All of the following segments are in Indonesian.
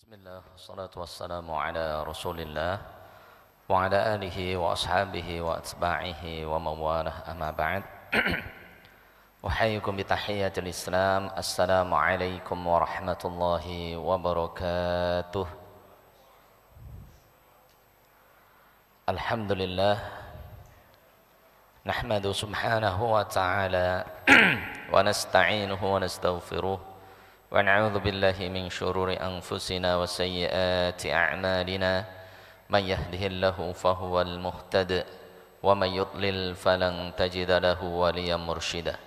Bismillah, wassalatu wassalamu ala rasulillah wa ala alihi wa ashabihi wa atba'ihi wa mawalah amma ba'd. Uhayyikum bitahiyyatil Islam. Assalamu alaikum warahmatullahi wabarakatuh. Alhamdulillah, nahmadu subhanahu wa ta'ala wa nasta'inuhu wa nastaghfiruh wa na'udzu billahi min syururi anfusina wa sayyiati a'malina man yahdihillahu fahuwal muhtadi wa man yudlil falan tajida lahu waliyan mursyida.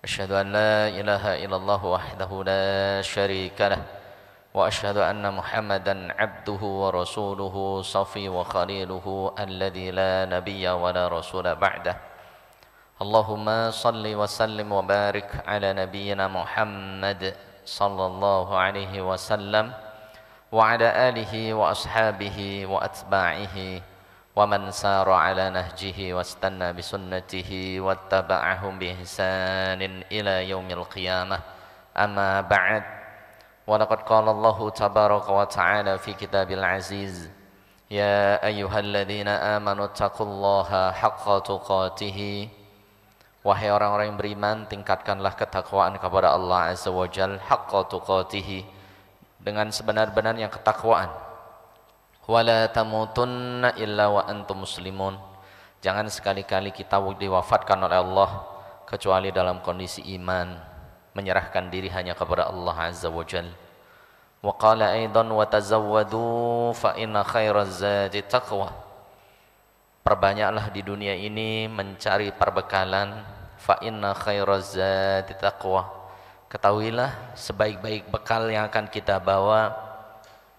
Asyhadu an la ilaha illallah wahdahu la syarika lah wa asyhadu anna Muhammadan abduhu wa rasuluhu safi wa khaliluhu alladzi la nabiyya wa la rasula ba'dah. Allahumma salli wa sallim wa barik ala nabiyyina Muhammad sallallahu alaihi wasallam wa ala alihi wa ashabihi wa atba'ihi wa man sara ala nahjihi wastanna bisunnatihi wattaba'ahum biihsanin ila yaumil qiyamah. Amma ba'd. Wa laqad qala Allah tabaraka wa ta'ala fi kitabil aziz, ya ayyuhalladzina amanu taqullaha haqqa tuqatih. Wahai orang-orang yang beriman, tingkatkanlah ketakwaan kepada Allah Azza wa Jal haqqa tuqatihi, dengan sebenar-benarnya ketakwaan. Wala tamutunna illa wa antum muslimun. Jangan sekali-kali kita diwafatkan oleh Allah kecuali dalam kondisi iman, menyerahkan diri hanya kepada Allah Azza wa Jal. Wa qala aidan wa tazawwadu fa inna khairaz zadi taqwa. Perbanyaklah di dunia ini mencari perbekalan, fa inna khairaz zadi taqwa. Ketahuilah, sebaik-baik bekal yang akan kita bawa,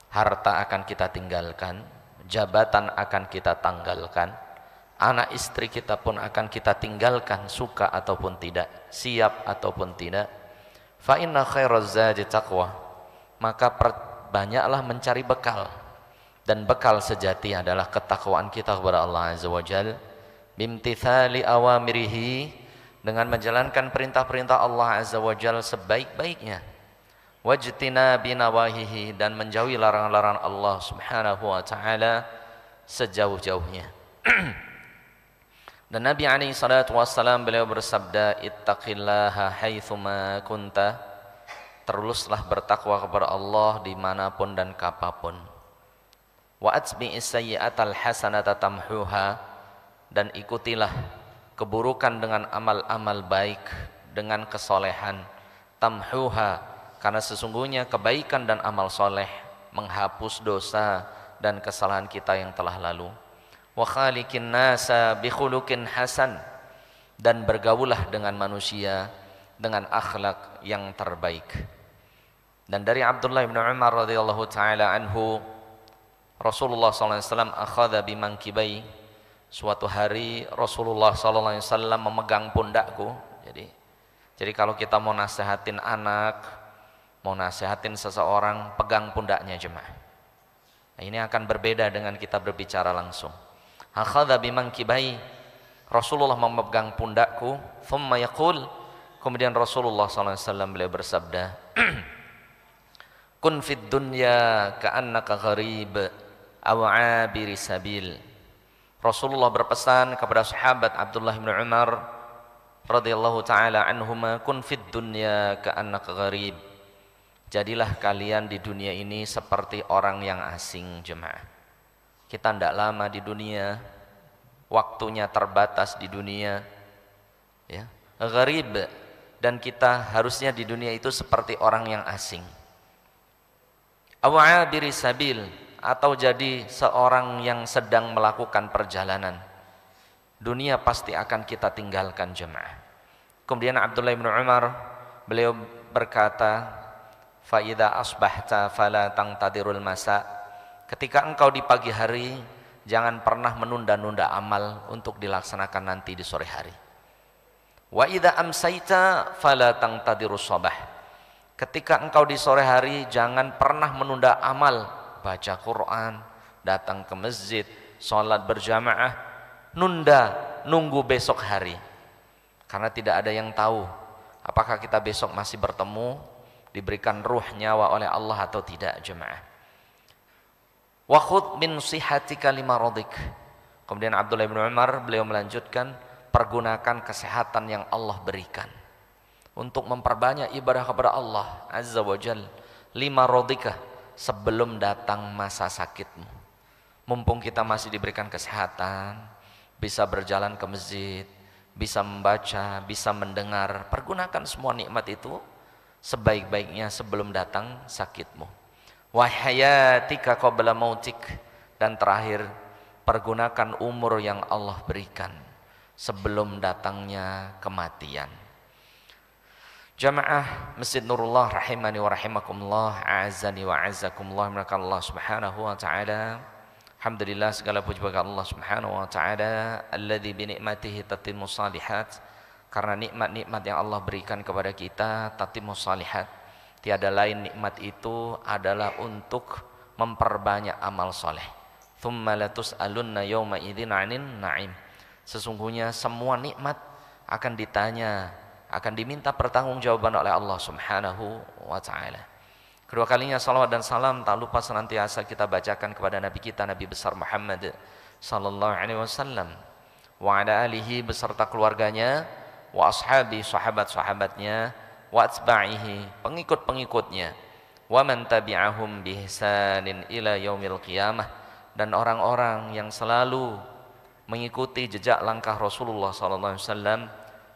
harta akan kita tinggalkan, jabatan akan kita tanggalkan, anak istri kita pun akan kita tinggalkan, suka ataupun tidak, siap ataupun tidak. Fa inna khairaz zadi taqwa. Maka banyaklah mencari bekal, dan bekal sejati adalah ketakwaan kita kepada Allah Azza wa Jal, bimtithali awamirihi, dengan menjalankan perintah-perintah Allah Azza wa Jal sebaik-baiknya, wajtinabi nawahihi, dan menjauhi larangan-larangan Allah Subhanahu wa ta'ala sejauh-jauhnya. Dan Nabi alaihi salatu wassalam, beliau bersabda, ittaqillaha haitsuma kunta, teruslah bertakwa kepada Allah dimanapun dan kapapun. Wa atbi'is sayyi'atal hasanata tamhuha, dan ikutilah keburukan dengan amal-amal baik, dengan kesolehan. Tamhuha, karena sesungguhnya kebaikan dan amal soleh menghapus dosa dan kesalahan kita yang telah lalu. Wa khaliqin nasa bi khuluqin hasan, dan bergaulah dengan manusia dengan akhlak yang terbaik. Dan dari Abdullah bin Umar radhiyallahu taala anhu, Rasulullah SAW akhadha bimangkibai. Suatu hari Rasulullah SAW memegang pundakku. Jadi kalau kita mau nasihatin anak, mau nasihatin seseorang, pegang pundaknya jemaah. Nah, ini akan berbeda dengan kita berbicara langsung. Akhadha bimangkibai, Rasulullah memegang pundakku. Thumma yaqul, kemudian Rasulullah SAW beliau bersabda, kun fid dunya ka'annaka gharib aw 'abiri sabil. Rasulullah berpesan kepada sahabat Abdullah bin Umar radhiyallahu taala anhuma, kun fid dunya ka'annaka gharib. Jadilah kalian di dunia ini seperti orang yang asing, jemaah. Kita tidak lama di dunia, waktunya terbatas di dunia, ya. Gharib, dan kita harusnya di dunia itu seperti orang yang asing. Aw'abiri sabil, atau jadi seorang yang sedang melakukan perjalanan. Dunia pasti akan kita tinggalkan, jemaah. Kemudian Abdullah bin Umar, beliau berkata, fa idza asbahta fala tangtadirul masa. Ketika engkau di pagi hari, jangan pernah menunda-nunda amal untuk dilaksanakan nanti di sore hari. Wa idza amsayta fala tangtadirus sabah. Ketika engkau di sore hari, jangan pernah menunda amal, baca Quran, datang ke masjid, sholat berjamaah, nunggu besok hari. Karena tidak ada yang tahu apakah kita besok masih bertemu, diberikan ruh nyawa oleh Allah atau tidak, jemaah. Wa khudh min sihatika limaradhik. Kemudian Abdullah bin Umar beliau melanjutkan, pergunakan kesehatan yang Allah berikan untuk memperbanyak ibadah kepada Allah Azza wa Jal limaradhika, sebelum datang masa sakitmu. Mumpung kita masih diberikan kesehatan, bisa berjalan ke masjid, bisa membaca, bisa mendengar, pergunakan semua nikmat itu sebaik-baiknya sebelum datang sakitmu. Wa hayatika qabla mautik, dan terakhir pergunakan umur yang Allah berikan sebelum datangnya kematian. Jamaah Masjid Nurullah rahimani wa rahimakumullah, a'azzani wa a'azzakumullah, maka Allah Subhanahu wa taala, alhamdulillah segala puji bagi Allah Subhanahu wa taala alladzi bi ni'matihi tatimmu shalihat. Karena nikmat-nikmat yang Allah berikan kepada kita tatimmu shalihat, tiada lain nikmat itu adalah untuk memperbanyak amal soleh. Tsumma latus'alunna yawma idzin 'anin na'im. Sesungguhnya semua nikmat akan ditanya, akan diminta pertanggungjawaban oleh Allah Subhanahu wa taala. Kedua kalinya salawat dan salam tak lupa senantiasa kita bacakan kepada Nabi kita, Nabi besar Muhammad sallallahu alaihi wasallam, wa ala alihi beserta keluarganya, wa ashabi sahabat-sahabatnya, wa atba'ihi pengikut-pengikutnya, wa man tabi'ahum bi ihsanin ila yaumil qiyamah, dan orang-orang yang selalu mengikuti jejak langkah Rasulullah sallallahu alaihi wasallam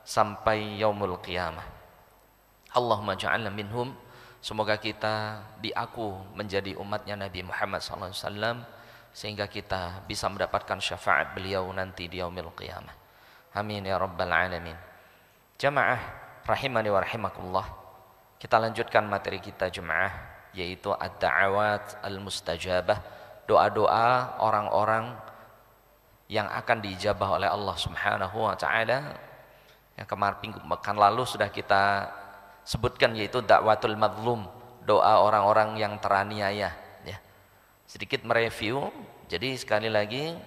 sampai yaumul qiyamah. Allahumma ja'alna minhum, semoga kita diaku menjadi umatnya Nabi Muhammad sallallahu alaihi wasallam sehingga kita bisa mendapatkan syafaat beliau nanti di yaumil qiyamah. Amin ya rabbal alamin. Jamaah rahimani wa rahimakumullah, kita lanjutkan materi kita jemaah, yaitu ad-da'awat al-mustajabah, doa-doa orang-orang yang akan diijabah oleh Allah Subhanahu wa taala. Yang pekan lalu sudah kita sebutkan, yaitu da'watul madlum, doa orang-orang yang teraniaya ya. Sedikit mereview, jadi sekali lagi,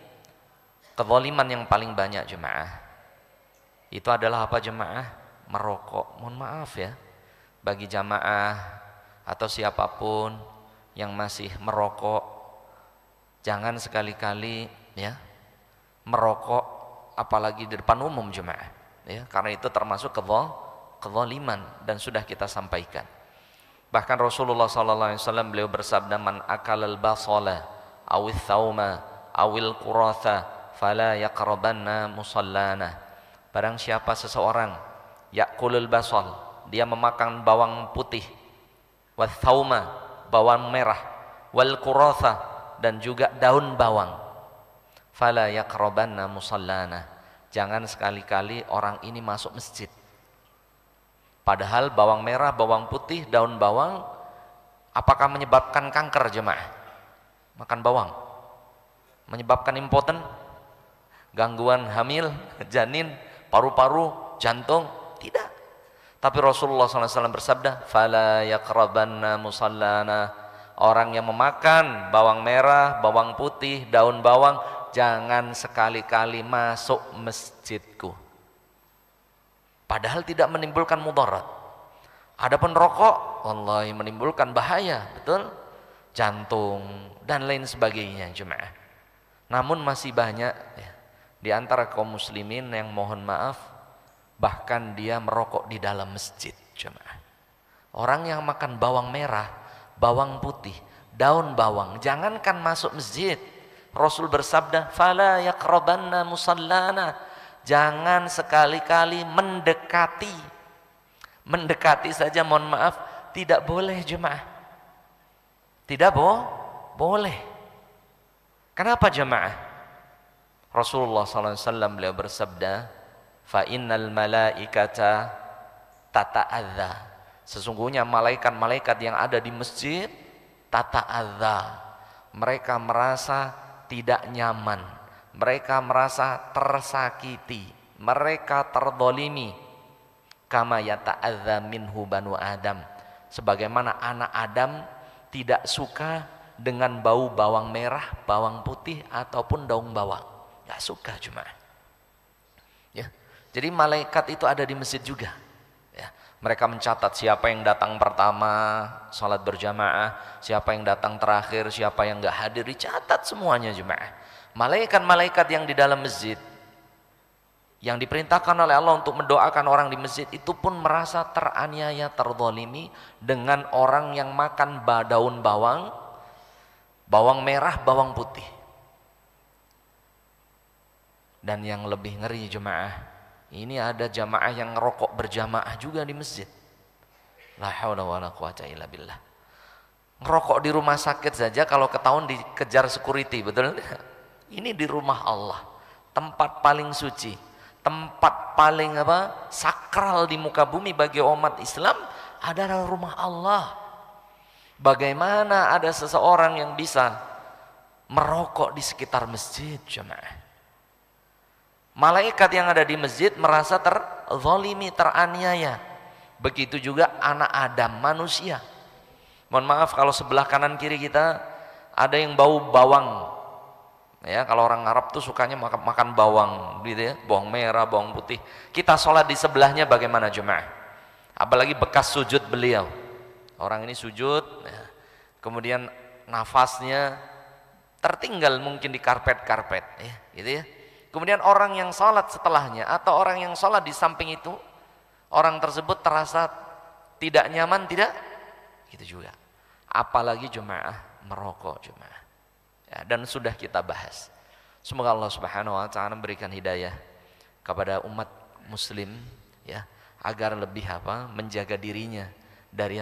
kezaliman yang paling banyak jemaah itu adalah apa jemaah? Merokok. Mohon maaf ya, bagi jamaah atau siapapun yang masih merokok, jangan sekali-kali ya merokok, apalagi di depan umum jemaah ya, karena itu termasuk kezaliman dan sudah kita sampaikan. Bahkan Rasulullah sallallahu alaihi wasallam beliau bersabda, man akalal basala awil thauma awil quratha fala yaqrabanna musallana. Barang siapa seseorang yakulul basal, dia memakan bawang putih, wa thauma, bawang merah, wal quratha, dan juga daun bawang, fala yaqrabanna musallana, jangan sekali-kali orang ini masuk masjid. Padahal bawang merah, bawang putih, daun bawang, apakah menyebabkan kanker jemaah? Makan bawang menyebabkan impoten, gangguan hamil, janin, paru-paru, jantung? Tidak. Tapi Rasulullah SAW bersabda, fala yaqrabanna musallana, orang yang memakan bawang merah, bawang putih, daun bawang, jangan sekali-kali masuk masjidku. Padahal tidak menimbulkan mudarat. Adapun rokok, wallahi menimbulkan bahaya, betul? Jantung dan lain sebagainya jemaah. Namun masih banyak ya, di antara kaum muslimin yang mohon maaf, bahkan dia merokok di dalam masjid jemaah. Orang yang makan bawang merah, bawang putih, daun bawang, jangankan masuk masjid. Rasul bersabda, fala yaqrabanna musallana, jangan sekali-kali mendekati. Mendekati saja mohon maaf tidak boleh jemaah. Tidak boleh. Kenapa jemaah? Rasulullah SAW beliau bersabda, fa innal malaikata tata'adza, sesungguhnya malaikat-malaikat yang ada di masjid tata'adza, mereka merasa tidak nyaman, mereka merasa tersakiti, mereka terdolimi, kama yata'adza minhu banu Adam, sebagaimana anak Adam tidak suka dengan bau bawang merah, bawang putih ataupun daun bawang. Gak suka cuma ya. Jadi malaikat itu ada di masjid juga ya. Mereka mencatat siapa yang datang pertama salat berjamaah, siapa yang datang terakhir, siapa yang enggak hadir, dicatat semuanya jemaah. Malaikat-malaikat yang di dalam masjid yang diperintahkan oleh Allah untuk mendoakan orang di masjid itu pun merasa teraniaya, terzalimi dengan orang yang makan daun bawang, bawang merah, bawang putih. Dan yang lebih ngeri jemaah, ini ada jamaah yang ngerokok berjamaah juga di masjid. La haula wala quwata illa billah. Ngerokok di rumah sakit saja kalau ketahuan dikejar security, betul? Ini di rumah Allah, tempat paling suci, tempat paling sakral di muka bumi bagi umat Islam adalah rumah Allah. Bagaimana ada seseorang yang bisa merokok di sekitar masjid, jemaah? Malaikat yang ada di masjid merasa terzalimi, teraniaya. Begitu juga anak Adam, manusia. Mohon maaf kalau sebelah kanan kiri kita ada yang bau bawang. Ya, kalau orang Arab tuh sukanya makan bawang gitu ya, bawang merah, bawang putih. Kita sholat di sebelahnya bagaimana jemaah? Apalagi bekas sujud beliau. Orang ini sujud, ya, kemudian nafasnya tertinggal mungkin di karpet-karpet, ya, gitu ya. Kemudian orang yang sholat setelahnya atau orang yang sholat di samping itu, orang tersebut terasa tidak nyaman, tidak? Gitu juga. Apalagi jemaah merokok jemaah. Ya, dan sudah kita bahas. Semoga Allah Subhanahu wa taala memberikan hidayah kepada umat muslim ya, agar lebih menjaga dirinya dari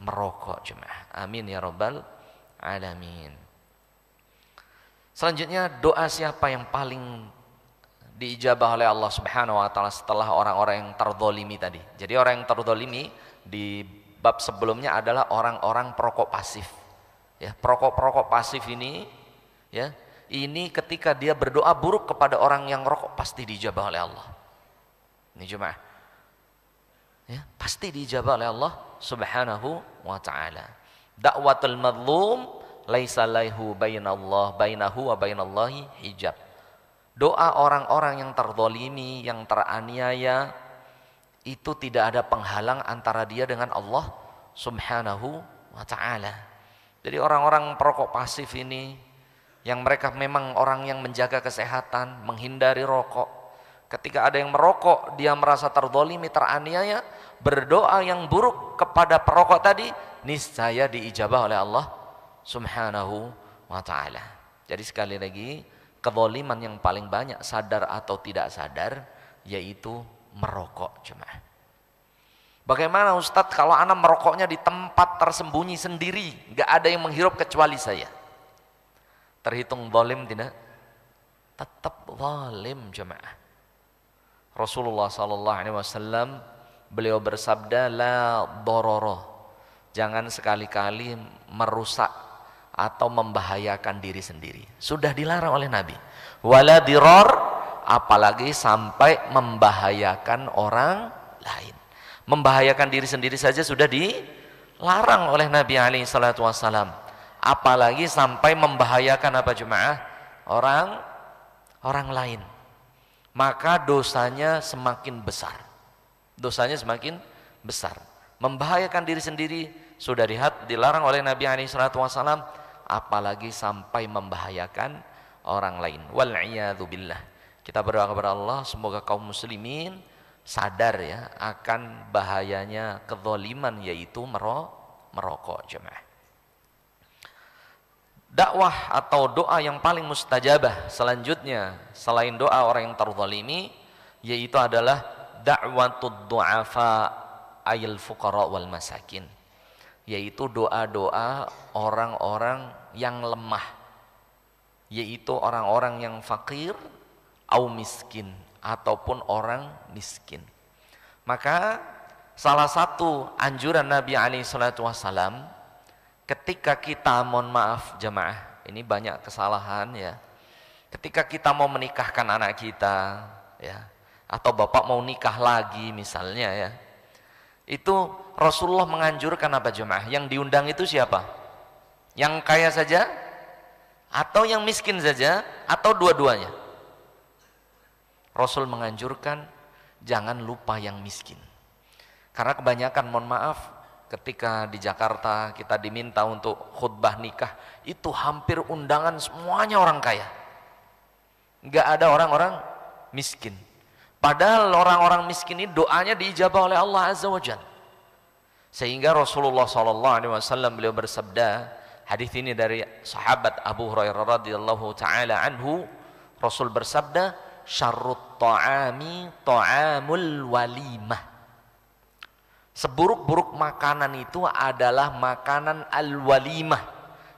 merokok jemaah. Amin ya rabbal alamin. Selanjutnya, doa siapa yang paling diijabah oleh Allah Subhanahu wa taala setelah orang-orang yang terzalimi tadi. Jadi orang yang terzalimi di bab sebelumnya adalah orang-orang perokok pasif. Ya, perokok pasif ini ya, ini ketika dia berdoa buruk kepada orang yang rokok pasti diijabah oleh Allah. Ini jemaah. Ya, pasti diijabah oleh Allah Subhanahu wa taala. Da'watul mazlum laisa lahu bainahu wa bainallahi hijab. Doa orang-orang yang terzalimi, yang teraniaya itu tidak ada penghalang antara dia dengan Allah Subhanahu wa taala. Jadi orang-orang perokok pasif ini yang mereka memang orang yang menjaga kesehatan, menghindari rokok. Ketika ada yang merokok, dia merasa terzalimi, teraniaya, berdoa yang buruk kepada perokok tadi, niscaya diijabah oleh Allah Subhanahu wa taala. Jadi sekali lagi, kezaliman yang paling banyak sadar atau tidak sadar yaitu merokok jemaah. Bagaimana Ustadz kalau anak merokoknya di tempat tersembunyi sendiri, nggak ada yang menghirup kecuali saya? Terhitung zalim tidak? Tetap zalim jemaah. Rasulullah SAW beliau bersabda, la dororo, jangan sekali-kali merusak atau membahayakan diri sendiri. Sudah dilarang oleh Nabi. Wala diror, apalagi sampai membahayakan orang lain. Membahayakan diri sendiri saja sudah dilarang oleh Nabi SAW. Apalagi sampai membahayakan jemaah? Orang lain. Maka dosanya semakin besar. Dosanya semakin besar. Membahayakan diri sendiri sudah dilarang oleh Nabi SAW. Apalagi sampai membahayakan orang lain. Wal'iyadzu billah. Kita berdoa kepada Allah semoga kaum muslimin sadar ya akan bahayanya kezaliman yaitu merokok jemaah. Dakwah atau doa yang paling mustajabah selanjutnya selain doa orang yang terzalimi yaitu adalah da'watud du'afa ayil fuqara wal masakin, yaitu doa-doa orang-orang yang lemah, yaitu orang-orang yang fakir au miskin ataupun orang miskin. Maka salah satu anjuran Nabi SAW ketika kita, mohon maaf jemaah, ini banyak kesalahan ya. Ketika kita mau menikahkan anak kita ya, atau bapak mau nikah lagi misalnya ya, itu Rasulullah menganjurkan jemaah? Yang diundang itu siapa? Yang kaya saja? Atau yang miskin saja? Atau dua-duanya? Rasul menganjurkan jangan lupa yang miskin. Karena kebanyakan, mohon maaf, ketika di Jakarta kita diminta untuk khutbah nikah, itu hampir undangan semuanya orang kaya. Nggak ada orang-orang miskin. Padahal orang-orang miskin ini doanya diijabah oleh Allah Azza wa Jalla. Sehingga Rasulullah SAW beliau bersabda, hadis ini dari sahabat Abu Hurairah radhiyallahu taala anhu, Rasul bersabda, syarrut ta'ami ta'amul walimah. Seburuk-buruk makanan itu adalah makanan al-walimah,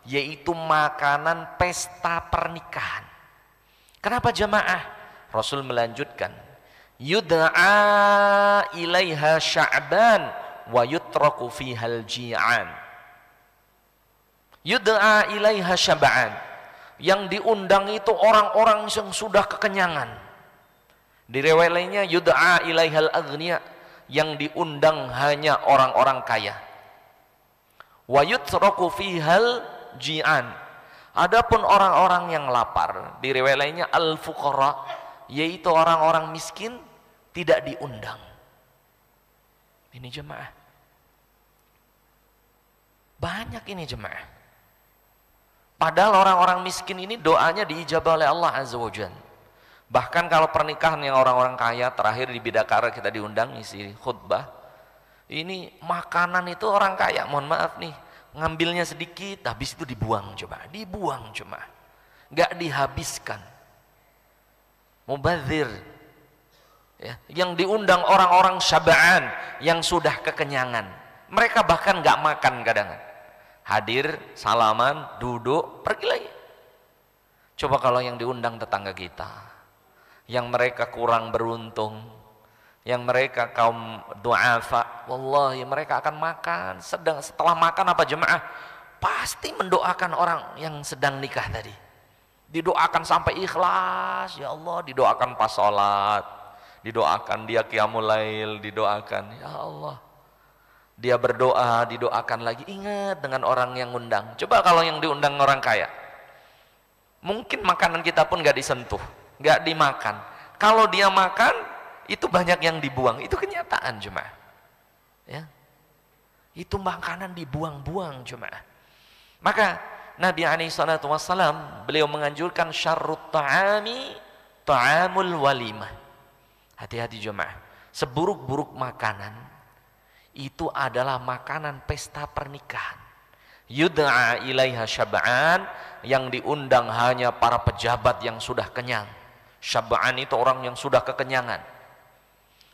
yaitu makanan pesta pernikahan. Kenapa jamaah? Rasul melanjutkan, yud'a ilaiha sya'ban wa yutraku fihal ji'an. Yud'a ilaiha sya'ban, yang diundang itu orang-orang yang sudah kekenyangan. Di riwayat lainnya yud'a ilaihal aghniya, yang diundang hanya orang-orang kaya. Wa yutraku fihal ji'an, adapun orang-orang yang lapar, di riwayat lainnya al-fuqara, yaitu orang-orang miskin, tidak diundang. Ini jemaah, banyak ini jemaah. Padahal orang-orang miskin ini doanya diijabah oleh Allah Azza wa Jalla. Bahkan kalau pernikahan yang orang-orang kaya, terakhir di Bidakara kita diundang isi khutbah, ini makanan itu orang kaya, mohon maaf nih, ngambilnya sedikit, habis itu dibuang coba, dibuang cuma, nggak dihabiskan. Mubadzir. Ya, yang diundang orang-orang syaba'an, yang sudah kekenyangan. Mereka bahkan nggak makan kadang. Hadir, salaman, duduk, pergi lagi. Coba kalau yang diundang tetangga kita, yang mereka kurang beruntung, yang mereka kaum du'afa, wallahi mereka akan makan. Setelah makan apa jemaah? Pasti mendoakan orang yang sedang nikah tadi. Didoakan sampai ikhlas, ya Allah, didoakan pas sholat, didoakan dia qiyamul lail, didoakan, ya Allah. Dia berdoa, didoakan lagi. Ingat dengan orang yang undang. Coba kalau yang diundang orang kaya, mungkin makanan kita pun gak disentuh, gak dimakan. Kalau dia makan, itu banyak yang dibuang. Itu kenyataan jemaah. Ya, itu makanan dibuang-buang jemaah. Maka Nabi SAW beliau menganjurkan syarrut ta'ami ta'amul walimah. Hati-hati jemaah, seburuk-buruk makanan itu adalah makanan pesta pernikahan. Yud'a ilaiha syab'an, yang diundang hanya para pejabat yang sudah kenyang. Syab'an itu orang yang sudah kekenyangan.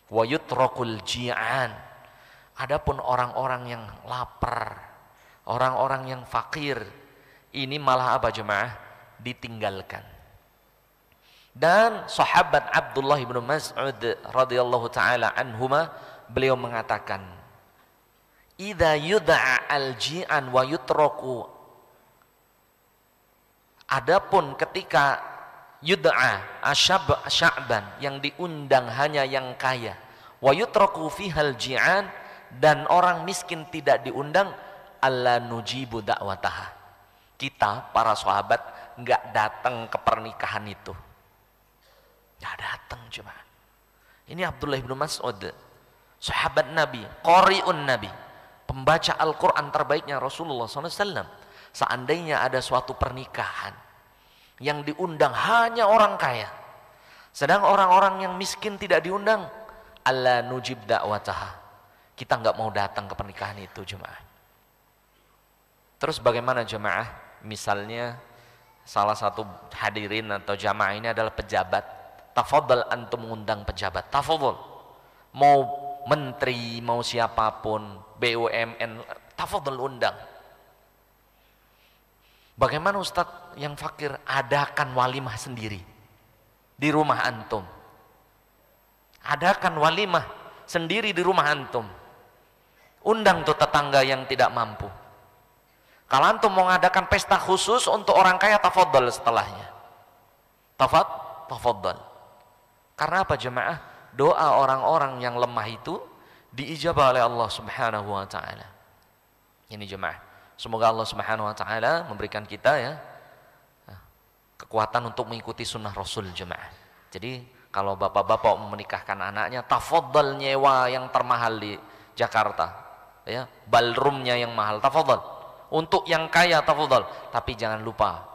Wa yutrakul ji'an, adapun orang-orang yang lapar, orang-orang yang fakir, ini malah apa jemaah? Ditinggalkan. Dan sahabat Abdullah bin Mas'ud radhiyallahu taala anhuma, beliau mengatakan, idza yud'a al-ji'an wa yutraku, adapun ketika yud'a sya'ban, yang diundang hanya yang kaya, wa yutraku fihal ji'an, dan orang miskin tidak diundang, alla nujibu da'wataha, kita para sahabat nggak datang ke pernikahan itu, nggak datang. Cuma ini Abdullah bin Mas'ud, sahabat Nabi, qari'un Nabi, pembaca Al-Quran terbaiknya Rasulullah SAW. Seandainya ada suatu pernikahan yang diundang hanya orang kaya, sedang orang-orang yang miskin tidak diundang, alla nujib da'wataha, kita nggak mau datang ke pernikahan itu jemaah. Terus bagaimana jemaah? Misalnya salah satu hadirin atau jamaah ini adalah pejabat, tafadhal antum mengundang pejabat, tafadhal, mau menteri, mau siapapun, BUMN, tafadhal undang. Bagaimana Ustadz yang fakir? Adakan walimah sendiri di rumah antum, adakan walimah sendiri di rumah antum, undang tuh tetangga yang tidak mampu. Kalau antum mau mengadakan pesta khusus untuk orang kaya, tafadhal setelahnya, tafadhal. Karena apa jemaah? Doa orang-orang yang lemah itu diijabah oleh Allah Subhanahu wa taala. Ini jemaah, semoga Allah Subhanahu wa taala memberikan kita ya kekuatan untuk mengikuti sunnah Rasul jemaah. Jadi kalau bapak-bapak menikahkan anaknya, tafadhal nyewa yang termahal di Jakarta, ya, ballroomnya yang mahal, tafadhol. Untuk yang kaya tafadhol, tapi jangan lupa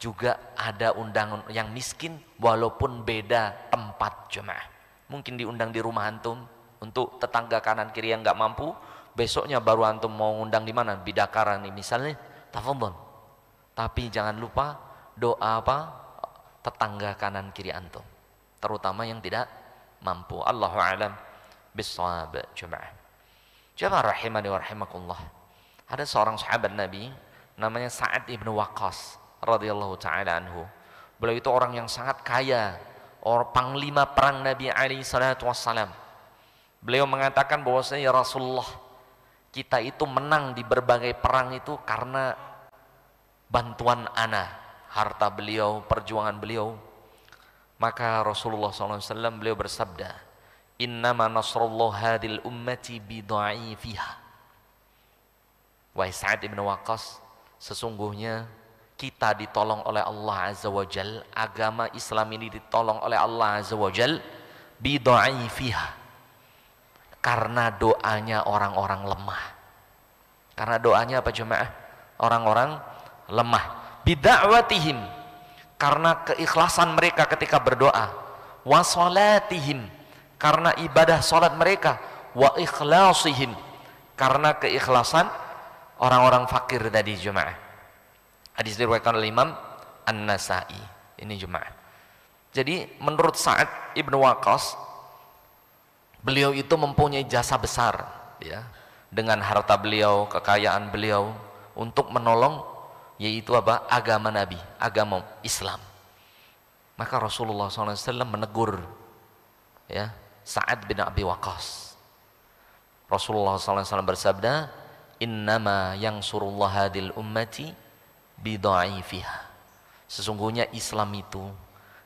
juga ada undangan yang miskin walaupun beda tempat jemaah. Mungkin diundang di rumah antum, untuk tetangga kanan kiri yang nggak mampu, besoknya baru antum mau undang di mana, Bidakara nih misalnya, tafadhol. Tapi jangan lupa doa apa tetangga kanan kiri antum, terutama yang tidak mampu. Allahu a'lam bissawab. Jemaah rahimani wa rahimakumullah. Ada seorang sahabat Nabi namanya Sa'ad ibnu Waqqas radhiyallahu taala anhu. Beliau itu orang yang sangat kaya, orang panglima perang Nabi alaihi salatu wassalam. Beliau mengatakan bahwasanya, ya Rasulullah, kita itu menang di berbagai perang itu karena bantuan ana, harta beliau, perjuangan beliau. Maka Rasulullah SAW beliau bersabda, innama nasrullah hadil ummati bidha'ifiha. Wahai Sa'ad ibn Waqqas, sesungguhnya kita ditolong oleh Allah Azza wa Jal, agama Islam ini ditolong oleh Allah Azza wa Jal bidha'ifiha, karena doanya orang-orang lemah. Karena doanya apa jemaah? Orang-orang lemah. Bida'watihim, karena keikhlasan mereka ketika berdoa. Wa salatihim, karena ibadah salat mereka. Wa ikhlasihim, karena keikhlasan orang-orang fakir tadi jemaah. Hadis diriwayatkan oleh Imam An-Nasa'i. Ini jemaah. Jadi menurut Sa'ad ibnu Waqqas, beliau itu mempunyai jasa besar, ya, dengan harta beliau, kekayaan beliau untuk menolong, yaitu apa? Agama Nabi, agama Islam. Maka Rasulullah SAW menegur, ya, Sa'ad bin Abi Waqqas. Rasulullah SAW bersabda, innama yansurullah hadil ummati bidha'ifiha. Sesungguhnya Islam itu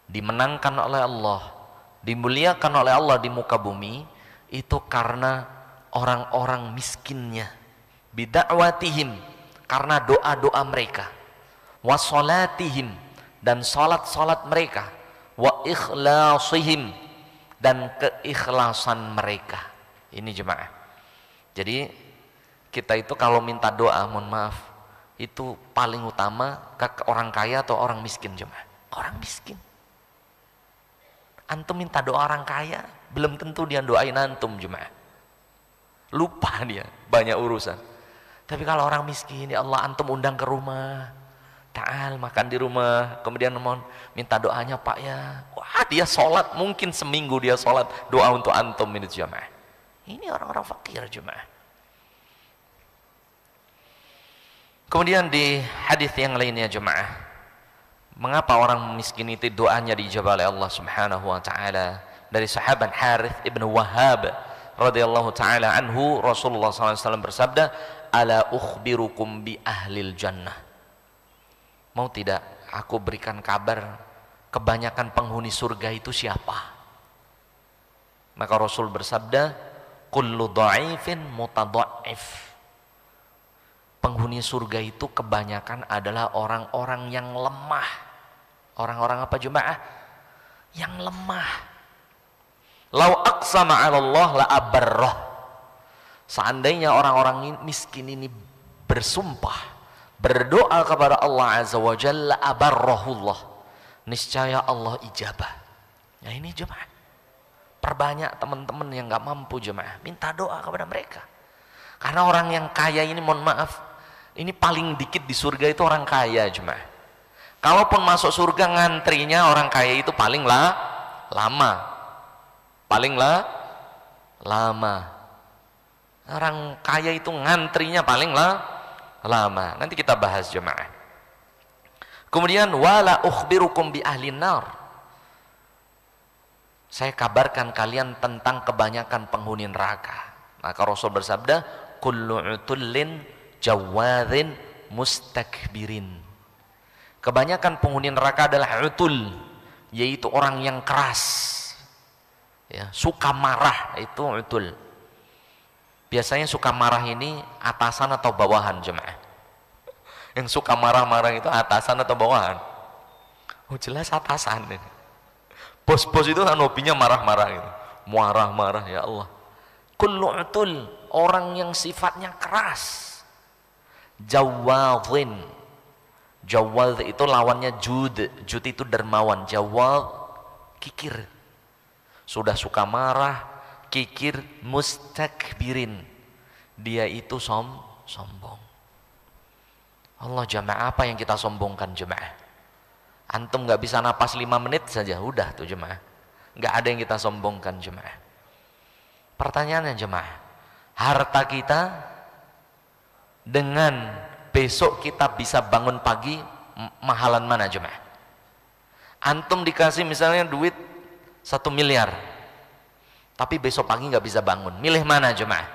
dimenangkan oleh Allah, dimuliakan oleh Allah di muka bumi itu karena orang-orang miskinnya. Bida'watihim, karena doa-doa mereka. Wa salatihim, dan salat-salat mereka. Wa ikhlasihim, dan keikhlasan mereka. Ini jemaah. Jadi kita itu kalau minta doa, mohon maaf, itu paling utama ke orang kaya atau orang miskin jemaah? Orang miskin. Antum minta doa orang kaya, belum tentu dia doain antum jemaah. Lupa dia, banyak urusan. Tapi kalau orang miskin, ya Allah, antum undang ke rumah, ta'al makan di rumah, kemudian mohon minta doanya Pak ya. Wah, dia sholat, mungkin seminggu dia sholat doa untuk antum ini jemaah. Ini orang-orang fakir jemaah. Kemudian di hadis yang lainnya jemaah, mengapa orang miskin itu doanya dijawab oleh Allah Subhanahu wa taala? Dari sahabat Harith ibn Wahhab radhiyallahu taala anhu, Rasulullah SAW bersabda, ala ukhbirukum bi ahlil jannah. Mau tidak aku berikan kabar kebanyakan penghuni surga itu siapa? Maka Rasul bersabda, kullu dha'ifin mutadha'if. Penghuni surga itu kebanyakan adalah orang-orang yang lemah. Orang-orang apa jemaah? Yang lemah. Lau aqsama 'ala Allah la abarrah. Seandainya orang-orang miskin ini bersumpah, berdoa kepada Allah Azza wa Jalla, abarrahullah, niscaya Allah ijabah. Ya ini jemaah, perbanyak teman-teman yang nggak mampu jemaah, minta doa kepada mereka. Karena orang yang kaya ini, mohon maaf, ini paling dikit di surga itu orang kaya jemaah. Kalaupun masuk surga ngantrinya orang kaya itu paling lama. Orang kaya itu ngantrinya paling lama. Nanti kita bahas jemaah. Kemudian wala ukhbirukum bi ahli nar. Saya kabarkan kalian tentang kebanyakan penghuni neraka. Maka Rasul bersabda, kullu utullin jawadhin mustakbirin. Kebanyakan penghuni neraka adalah utul, yaitu orang yang keras, ya, suka marah, itu utul. Biasanya suka marah ini atasan atau bawahan jemaah? Yang suka marah-marah itu atasan atau bawahan? Oh jelas atasan ini. Bos-bos itu kan hobinya marah-marah gitu. Marah-marah, ya Allah. kullu utul, orang yang sifatnya keras. Jawadhin, jawad itu lawannya jud, jud itu dermawan, jawad kikir, sudah suka marah, kikir, mustakbirin, dia itu sombong. Allah, jemaah, apa yang kita sombongkan jemaah? Antum nggak bisa napas 5 menit saja, udah tuh jemaah. Nggak ada yang kita sombongkan jemaah. Pertanyaannya jemaah, harta kita dengan besok kita bisa bangun pagi, mahalan mana jemaah? Antum dikasih misalnya duit 1 miliar, tapi besok pagi nggak bisa bangun, milih mana jemaah?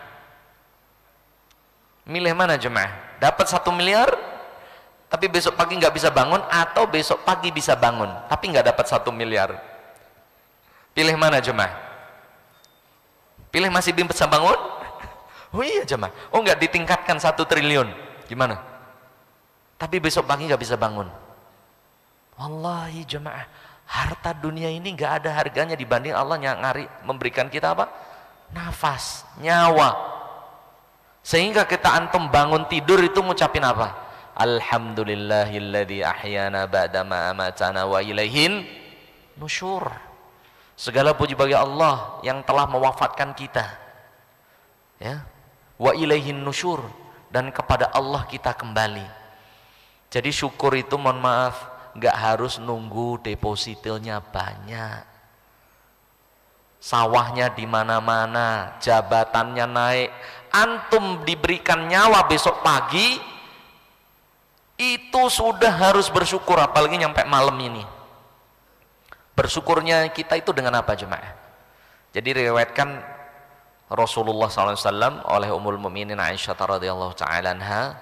Milih mana jemaah? Dapat 1 miliar tapi besok pagi nggak bisa bangun, atau besok pagi bisa bangun tapi nggak dapat 1 miliar? Pilih mana jemaah? Pilih masih bisa bangun? Oh iya jemaah. Oh nggak ditingkatkan 1 triliun, gimana? Tapi besok pagi nggak bisa bangun. Wallahi jemaah, harta dunia ini nggak ada harganya dibanding Allah yang memberikan kita apa? Nafas, nyawa. Sehingga kita antum bangun tidur itu ngucapin apa? Alhamdulillahilladzi ahyana ba'dama amatana wa ilaihin nusyur. Segala puji bagi Allah yang telah mewafatkan kita, ya, wa ilaihin nusyur, dan kepada Allah kita kembali. Jadi syukur itu, mohon maaf, nggak harus nunggu depositonya banyak, sawahnya di mana-mana, jabatannya naik, antum diberikan nyawa besok pagi, itu sudah harus bersyukur, apalagi nyampe malam ini. Bersyukurnya kita itu dengan apa jemaah? Jadi diriwayatkan Rasulullah SAW oleh Ummul Mukminin Aisyah radhiyallahu ta'ala anha,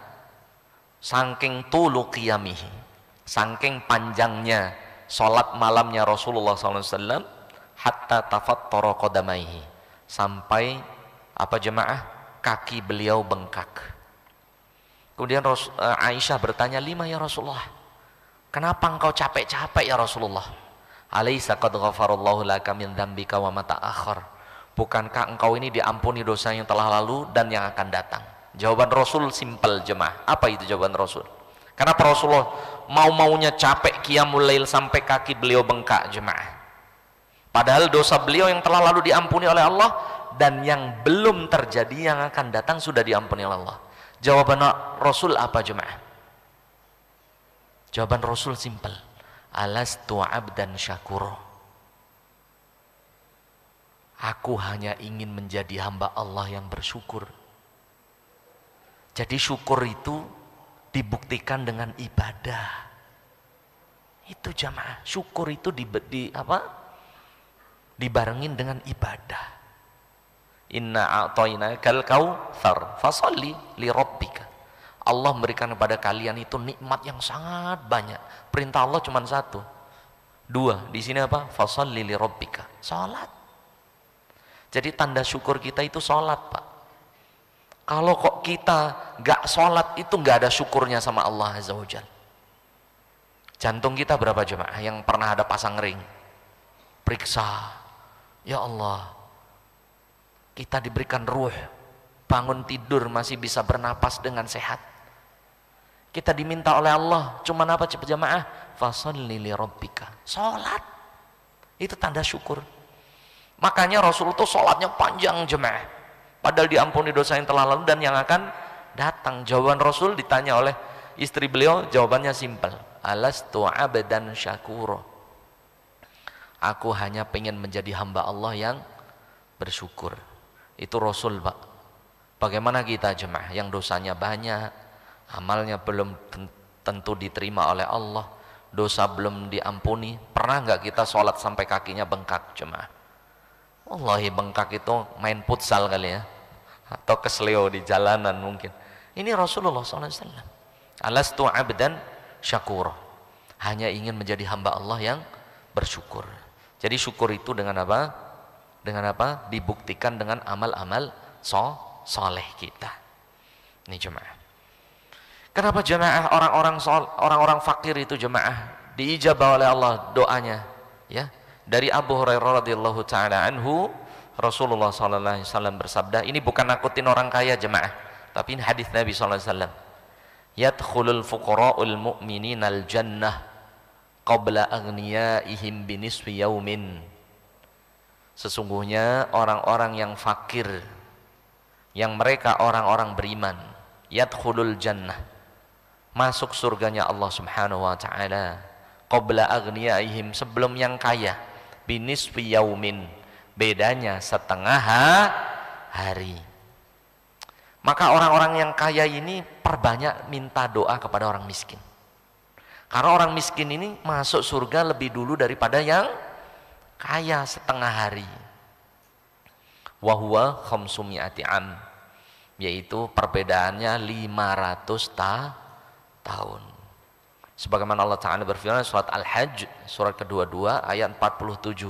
saking tulu qiyamihi, saking panjangnya sholat malamnya Rasulullah SAW, hatta tafattara qadamaihi, sampai apa jemaah? Kaki beliau bengkak. Kemudian Aisyah bertanya, lima ya Rasulullah, kenapa engkau capek-capek ya Rasulullah? Alaysa qad ghafarallahu laka min dzambika wa ma ta'akhkhar, bukankah engkau ini diampuni dosa yang telah lalu dan yang akan datang? Jawaban Rasul simpel jemaah. Apa itu jawaban Rasul? Kenapa Rasulullah mau-maunya capek qiyamul lail sampai kaki beliau bengkak jemaah? Padahal dosa beliau yang telah lalu diampuni oleh Allah, dan yang belum terjadi yang akan datang sudah diampuni oleh Allah. Jawaban Rasul apa jemaah? Jawaban Rasul simpel. Alastu abdan syakuro. Aku hanya ingin menjadi hamba Allah yang bersyukur. Jadi syukur itu dibuktikan dengan ibadah. Itu jemaah. Syukur itu dibarengin dengan ibadah. Inna a'tainakal kautsar fasalli li rabbika. Allah memberikan kepada kalian itu nikmat yang sangat banyak. Perintah Allah cuma 1, 2. Di sini apa? Fasalli li rabbika. Salat. Jadi tanda syukur kita itu salat, Pak. Kalau kok kita gak salat, itu gak ada syukurnya sama Allah Azza wa Jalla. Jantung kita berapa jemaah yang pernah ada pasang ring? Periksa. Ya Allah, kita diberikan ruh, bangun tidur masih bisa bernapas dengan sehat. Kita diminta oleh Allah cuman apa jemaah? Fasalli li rabbika. Salat. Itu tanda syukur. Makanya Rasul itu salatnya panjang jemaah. Padahal diampuni dosa yang telah lalu dan yang akan datang. Jawaban Rasul ditanya oleh istri beliau, jawabannya simpel. Alastu abdan syakuro. Aku hanya pengen menjadi hamba Allah yang bersyukur. Itu Rasul, Pak. Bagaimana kita jemaah yang dosanya banyak, amalnya belum tentu diterima oleh Allah, dosa belum diampuni? Pernah nggak kita sholat sampai kakinya bengkak jemaah? Wallahi bengkak itu main futsal kali ya, atau kesleo di jalanan mungkin. Ini Rasulullah SAW. Alastu abdan syakur. Hanya ingin menjadi hamba Allah yang bersyukur. Jadi syukur itu dengan apa? Dengan apa? Dibuktikan dengan amal-amal soleh kita. Ini jemaah. Kenapa jemaah orang-orang fakir itu jemaah diijabah oleh Allah doanya? Ya, dari Abu Hurairah radhiyallahu taala anhu, Rasulullah SAW bersabda, ini bukan nakutin orang kaya jemaah, tapi ini hadis Nabi SAW. Yadkhulul fuqara'ul mu'mininal jannah qabla aghniyaihim binisfi yaumin. Sesungguhnya orang-orang yang fakir, yang mereka orang-orang beriman, yadkhulul jannah, masuk surganya Allah Subhanahu wa taala, qabla aghniyaihim, sebelum yang kaya, binisfi yaumin, bedanya setengah hari. Maka orang-orang yang kaya ini perbanyak minta doa kepada orang miskin. Karena orang miskin ini masuk surga lebih dulu daripada yang kaya setengah hari. Wa huwa khamsumi'ati am, yaitu perbedaannya 500 tahun. Sebagaimana Allah Ta'ala berfirman surat Al-Hajj surat kedua-dua ayat 47,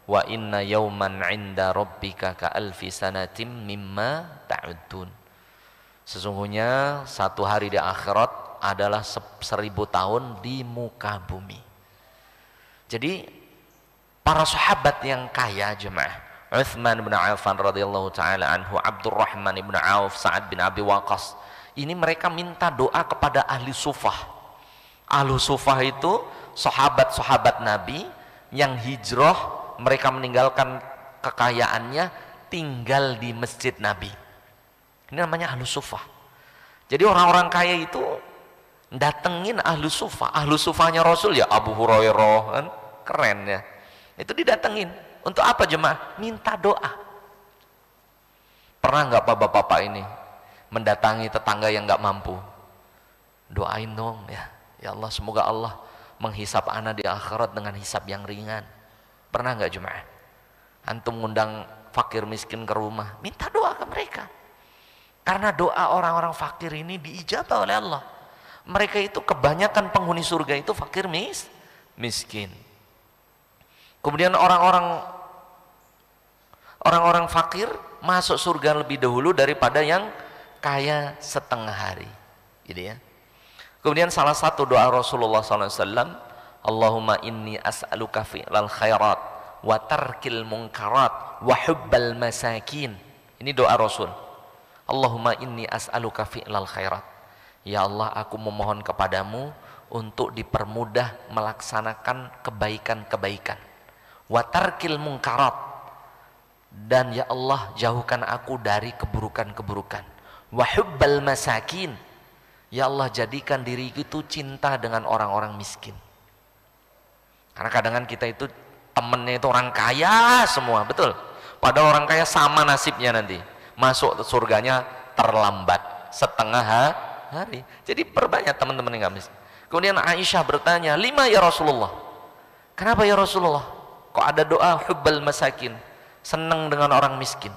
wa inna yawman 'inda rabbika ka alfi sanatim mimma ta'uddun. Sesungguhnya satu hari di akhirat adalah 1000 tahun di muka bumi. Jadi para sahabat yang kaya jemaah, Utsman bin Affan radhiyallahu taala anhu, Abdurrahman bin Auf, Sa'ad bin Abi Waqqas, ini mereka minta doa kepada ahli sufah. Ahli sufah itu sahabat-sahabat Nabi yang hijrah, mereka meninggalkan kekayaannya tinggal di masjid Nabi. Ini namanya ahlu sufah. Jadi orang-orang kaya itu datengin ahlu sufah. Ahlu sufahnya Rasul ya Abu Hurairah, kan keren ya. Itu didatengin. Untuk apa jemaah? Minta doa. Pernah nggak bapak-bapak ini mendatangi tetangga yang nggak mampu? Doain dong ya. Ya Allah, semoga Allah menghisap ana di akhirat dengan hisap yang ringan. Pernah nggak jemaah? Antum ngundang fakir miskin ke rumah, minta doa ke mereka. Karena doa orang-orang fakir ini diijabah oleh Allah. Mereka itu kebanyakan penghuni surga itu fakir miskin. Kemudian orang-orang fakir masuk surga lebih dahulu daripada yang kaya setengah hari. Gitu ya. Kemudian salah satu doa Rasulullah SAW, Allahumma inni as'aluka fi'lal khairat wa tarkil munkarat wa hubbal masakin. Ini doa Rasul. Allahumma inni as'aluka fi'lal khairat. Ya Allah, aku memohon kepadamu untuk dipermudah melaksanakan kebaikan-kebaikan. Wa tarkil munkarat, dan ya Allah jauhkan aku dari keburukan-keburukan. Wa hubbal masakin, ya Allah jadikan diriku itu cinta dengan orang-orang miskin. Karena kadang-kadang kita itu temennya itu orang kaya semua, betul. Padahal orang kaya sama nasibnya nanti. Masuk surganya terlambat setengah hari. Jadi perbanyak teman-teman yang miskin. Kemudian Aisyah bertanya, lima ya Rasulullah, kenapa ya Rasulullah kok ada doa hubbal masakin, senang dengan orang miskin?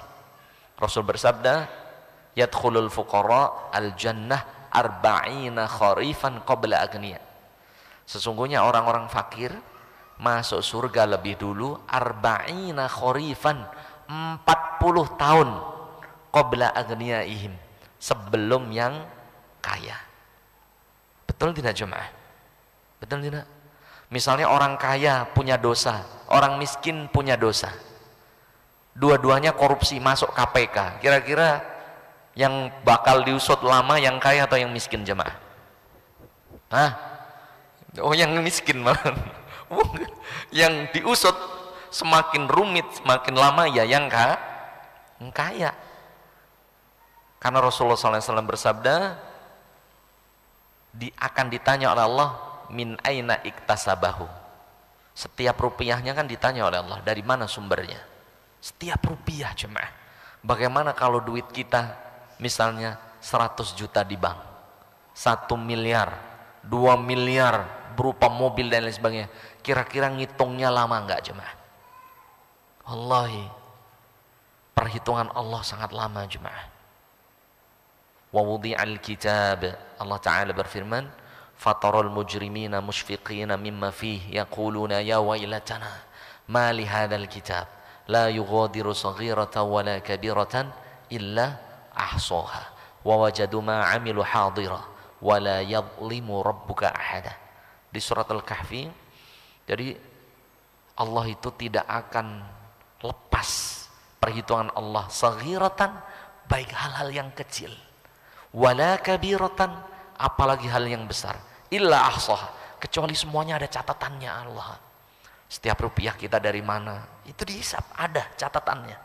Rasul bersabda, yadkhulul fuqara al jannah arba'ina kharifan qabla agniya. Sesungguhnya orang-orang fakir masuk surga lebih dulu arba'ina kharifan, 40 tahun qabla agniyaihim, sebelum yang kaya. Betul tidak jemaah? Betul tidak? Misalnya orang kaya punya dosa, orang miskin punya dosa, dua-duanya korupsi, masuk KPK, kira-kira yang bakal diusut lama yang kaya atau yang miskin jemaah? Hah? Oh, yang miskin malah. Yang diusut semakin rumit, semakin lama ya yang kaya. Karena Rasulullah SAW bersabda, akan ditanya oleh Allah, min aina iktasabahu. Setiap rupiahnya kan ditanya oleh Allah, dari mana sumbernya? Setiap rupiah jemaah. Bagaimana kalau duit kita misalnya 100 juta di bank, 1 miliar, 2 miliar berupa mobil dan lain sebagainya, kira-kira ngitungnya lama enggak jemaah? Wallahi, perhitungan Allah sangat lama jemaah. Wa wudi'al kitab, Allah Ta'ala berfirman, fataral mujrimina mushfiqina mimma fihi yaquluna ya wailatana ma li hadzal kitab la yughadiru saghiratan wala kabiratan illa ahsaha wa wajadu ma 'amilu hadira wa la yadhlimu rabbuka ahada. Di surat Al-Kahfi. Jadi Allah itu tidak akan lepas perhitungan Allah saghiratan, baik hal-hal yang kecil, wala kabiratan, apalagi hal yang besar, illa ahsah, kecuali semuanya ada catatannya Allah. Setiap rupiah kita dari mana, itu dihisap, ada catatannya.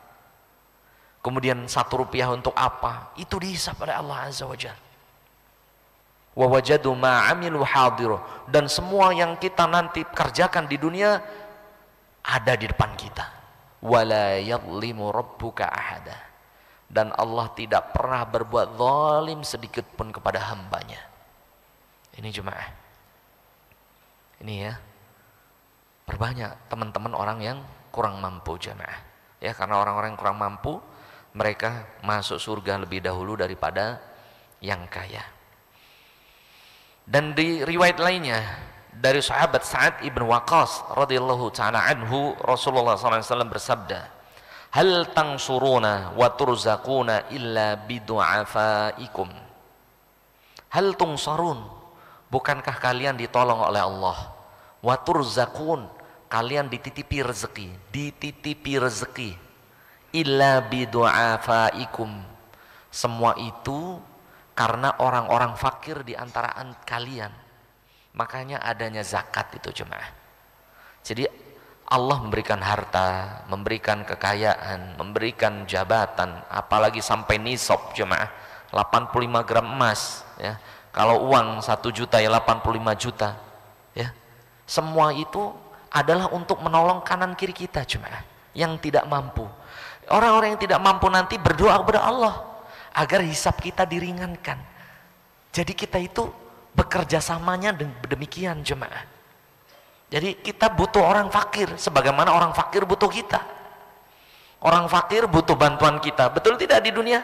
Kemudian 1 rupiah untuk apa, itu dihisap oleh Allah Azza wa Jalla. Wa wajadu ma 'amilu hadiru, dan semua yang kita nanti kerjakan di dunia ada di depan kita. Wala yadhlimu rabbuka ahada, dan Allah tidak pernah berbuat zalim sedikit pun kepada hambanya. Ini jemaah, ini ya, perbanyak teman-teman orang yang kurang mampu jemaah ya, karena orang-orang yang kurang mampu mereka masuk surga lebih dahulu daripada yang kaya. Dan di riwayat lainnya dari sahabat Sa'ad ibn Waqqas radhiyallahu ta'ala anhu, Rasulullah SAW bersabda, hal tansuruna wa turzaquna illa bidu'afaikum. Hal tunsarun, bukankah kalian ditolong oleh Allah, wa turzaqun, kalian dititipi rezeki, illa bidu'afaikum, semua itu karena orang-orang fakir di antara kalian. Makanya adanya zakat itu jemaah. Jadi Allah memberikan harta, memberikan kekayaan, memberikan jabatan, apalagi sampai nisab jemaah, 85 gram emas ya. Kalau uang 1 juta ya 85 juta ya. Semua itu adalah untuk menolong kanan kiri kita jemaah yang tidak mampu. Orang-orang yang tidak mampu nanti berdoa kepada Allah agar hisab kita diringankan. Jadi kita itu bekerja samanya demikian jemaah. Jadi kita butuh orang fakir sebagaimana orang fakir butuh kita. Orang fakir butuh bantuan kita, betul tidak di dunia?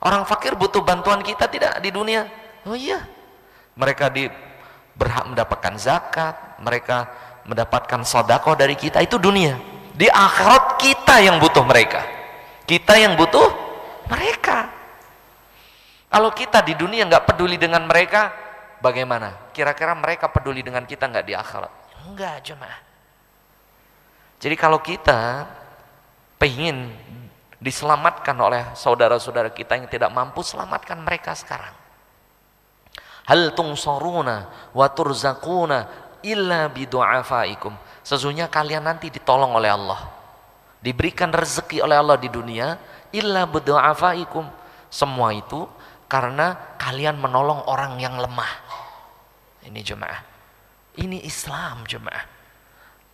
Orang fakir butuh bantuan kita tidak di dunia? Oh iya. Mereka berhak mendapatkan zakat, mereka mendapatkan sedekah dari kita, itu dunia. Di akhirat kita yang butuh mereka. Kita yang butuh mereka. Kalau kita di dunia nggak peduli dengan mereka, bagaimana? Kira-kira mereka peduli dengan kita nggak di akhirat? Enggak jemaah. Jadi kalau kita pengen diselamatkan oleh saudara-saudara kita yang tidak mampu, selamatkan mereka sekarang. Hal tunsaruna wa turzaquna illa bidu'afaikum. Sesungguhnya kalian nanti ditolong oleh Allah, diberikan rezeki oleh Allah di dunia, illa bidu'afaikum. Semua itu karena kalian menolong orang yang lemah. Ini jemaah, ini Islam jemaah.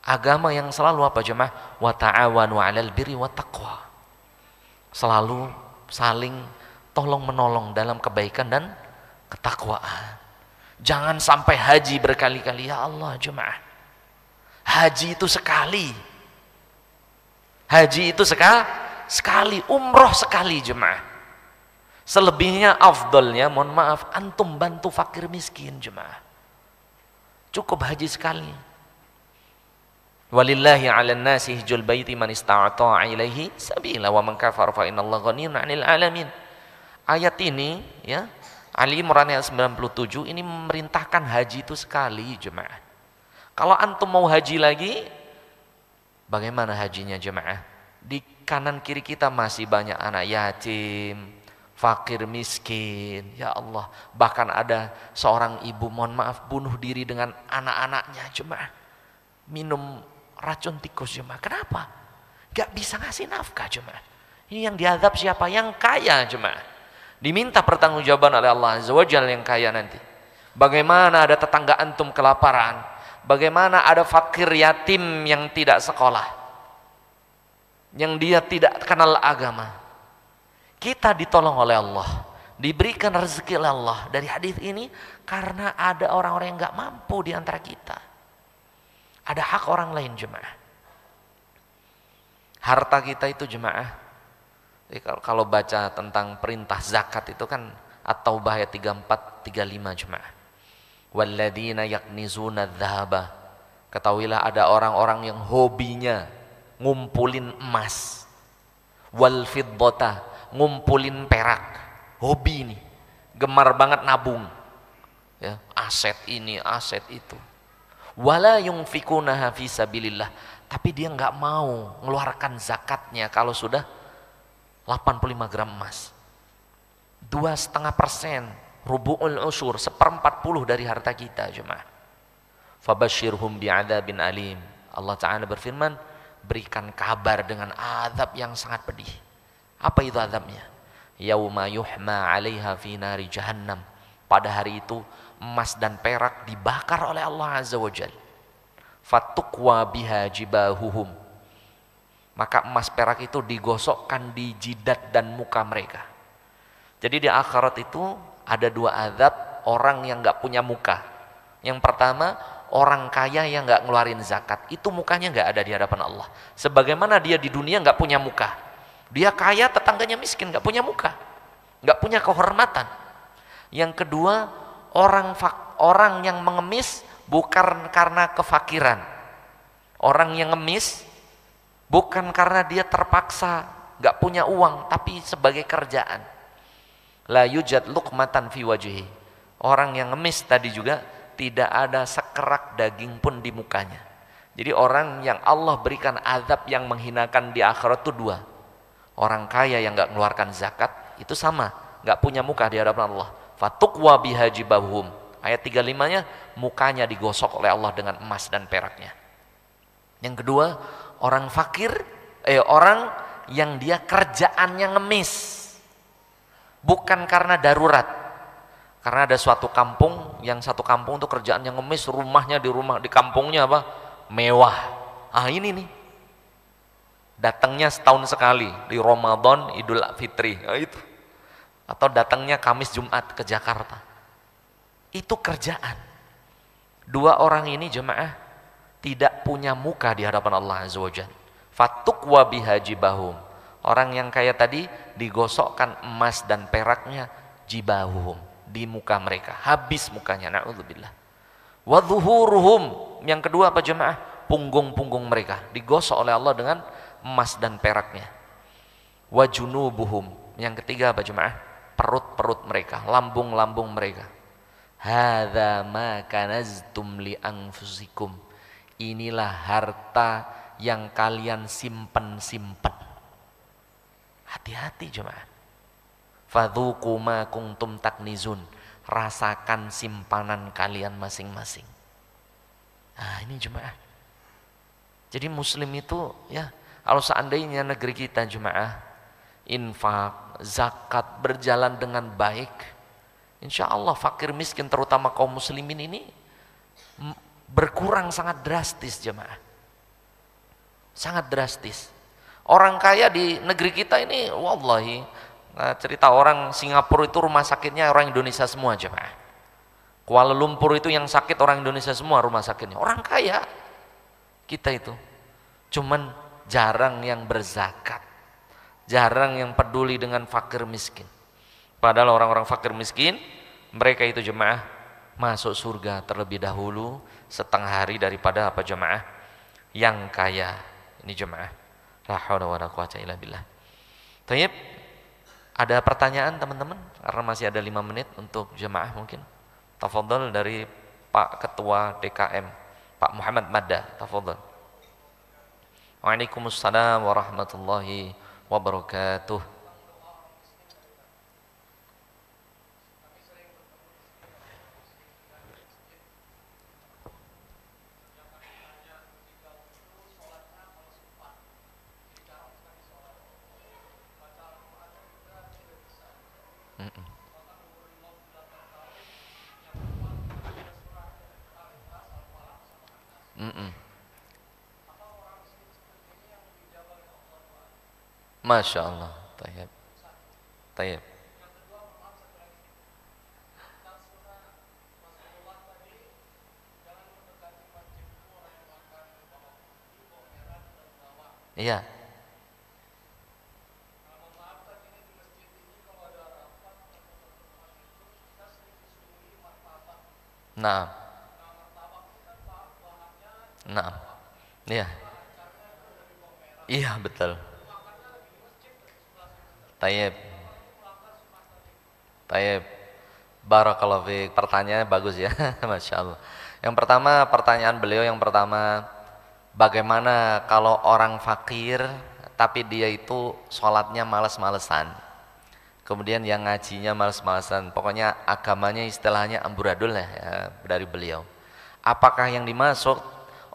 Agama yang selalu apa jemaah? Wa ta'awanu 'alal birri wat taqwa. Selalu saling tolong menolong dalam kebaikan dan ketakwaan. Jangan sampai haji berkali-kali, ya Allah jemaah. Haji itu sekali. Haji itu sekali, umroh sekali jemaah. Selebihnya afdolnya, mohon maaf, antum bantu fakir miskin jemaah. Cukup haji sekali. Walillahi 'alan nasi hijjul baiti man istata'a ilaihi sabila wa man kafara fa innallaha ghaniyyun 'anil 'alamin. Ayat ini ya, Ali Imran ayat 97 ini memerintahkan haji itu sekali jemaah. Kalau antum mau haji lagi, bagaimana hajinya jemaah? Di kanan kiri kita masih banyak anak yatim, fakir miskin, ya Allah. Bahkan ada seorang ibu, mohon maaf, bunuh diri dengan anak-anaknya jemaah. Minum racun tikus jemaah. Kenapa? Gak bisa ngasih nafkah jemaah. Ini yang diazab siapa? Yang kaya jemaah. Diminta pertanggungjawaban oleh Allah Azza wa Jalla yang kaya nanti. Bagaimana ada tetangga antum kelaparan? Bagaimana ada fakir yatim yang tidak sekolah, yang dia tidak kenal agama? Kita ditolong oleh Allah, diberikan rezeki oleh Allah dari hadis ini karena ada orang-orang yang nggak mampu di antara kita. Ada hak orang lain jemaah. Harta kita itu jemaah. Jadi kalau baca tentang perintah zakat itu kan At-Taubah ayat 34 35 jemaah. Walladzina yaknizuna dzahaba. Ketahuilah ada orang-orang yang hobinya ngumpulin emas. Wal fiddata, ngumpulin perak. Hobi ini, gemar banget nabung. Ya, aset ini, aset itu. Wala yunfikunaha fi sabilillah, tapi dia nggak mau mengeluarkan zakatnya kalau sudah 85 gram emas. 2,5%, rubu'ul usyur, 1/40 dari harta kita jemaah. Fabashirhum bi'adzabin alim. Allah Ta'ala berfirman, berikan kabar dengan azab yang sangat pedih. Apa itu azabnya? Yauma yuhma 'alaiha fi nari jahannam. Pada hari itu emas dan perak dibakar oleh Allah Azza wa Jalla. Fatukwa biha jibahuhum. Maka emas perak itu digosokkan di jidat dan muka mereka. Jadi di akhirat itu ada 2 azab orang yang nggak punya muka. Yang pertama, orang kaya yang nggak ngeluarin zakat, itu mukanya nggak ada di hadapan Allah. Sebagaimana dia di dunia nggak punya muka, dia kaya, tetangganya miskin, nggak punya muka, nggak punya kehormatan. Yang kedua, orang yang mengemis bukan karena kefakiran. Orang yang ngemis bukan karena dia terpaksa nggak punya uang, tapi sebagai kerjaan. La yujad luqmatan fi wajhi. Orang yang ngemis tadi juga tidak ada sekerak daging pun di mukanya. Jadi orang yang Allah berikan azab yang menghinakan di akhirat itu 2. Orang kaya yang nggak mengeluarkan zakat itu sama, nggak punya muka di hadapan Allah. Fatukwa biha jibahum. Ayat 35-nya, mukanya digosok oleh Allah dengan emas dan peraknya. Yang kedua, orang fakir, orang yang dia kerjaannya ngemis. Bukan karena darurat. Karena ada suatu kampung, yang satu kampung itu kerjaannya ngemis, rumahnya di kampungnya apa? Mewah. Ah ini nih. Datangnya setahun sekali di Ramadan, Idul Fitri, itu. Atau datangnya Kamis Jumat ke Jakarta. Itu kerjaan. 2 orang ini jemaah tidak punya muka di hadapan Allah Azza wa Jalla. Fatukwa biha jibahum. Orang yang kaya tadi digosokkan emas dan peraknya jibahum di muka mereka, habis mukanya, na'udzubillah. Wa dhuhuruhum, yang kedua apa jemaah? Punggung-punggung mereka digosok oleh Allah dengan emas dan peraknya. Wa junubuhum, yang ketiga apa jemaah? Perut-perut mereka, lambung-lambung mereka. Hadza ma kanaztum li anfusikum. Inilah harta yang kalian simpen-simpen. Hati-hati jemaah. Fadzuqu ma kuntum taknizun. Rasakan simpanan kalian masing-masing. Nah ini jemaah. Jadi muslim itu ya, kalau seandainya negeri kita jemaah, infak, zakat berjalan dengan baik, insya Allah fakir miskin terutama kaum muslimin ini berkurang sangat drastis jemaah. Sangat drastis. Orang kaya di negeri kita ini, wallahi, cerita orang Singapura itu rumah sakitnya orang Indonesia semua jemaah. Kuala Lumpur itu yang sakit orang Indonesia semua rumah sakitnya. Orang kaya kita itu, cuman jarang yang berzakat, jarang yang peduli dengan fakir miskin. Padahal orang-orang fakir miskin, mereka itu jemaah masuk surga terlebih dahulu setengah hari daripada apa jemaah yang kaya. Ini jemaah. La haula wala quwwata illa billah. Baik. Ada pertanyaan teman-teman? Karena masih ada 5 menit untuk jemaah mungkin. Tafadhol dari Pak Ketua DKM, Pak Muhammad Madda. Tafadhol. Waalaikumsalam warahmatullahi wabarakatuh. Masya Allah. Tayyib. Tayyib. Iya. Nah. Nah. Iya. Iya betul. Tayyib. Tayyib. Barakallahu fiik. Pertanyaannya bagus ya. Masya Allah. Yang pertama, pertanyaan beliau yang pertama, Bagaimana kalau orang fakir tapi dia itu sholatnya males-malesan, kemudian yang ngajinya males-malesan, pokoknya agamanya istilahnya amburadul ya, dari beliau. Apakah yang dimaksud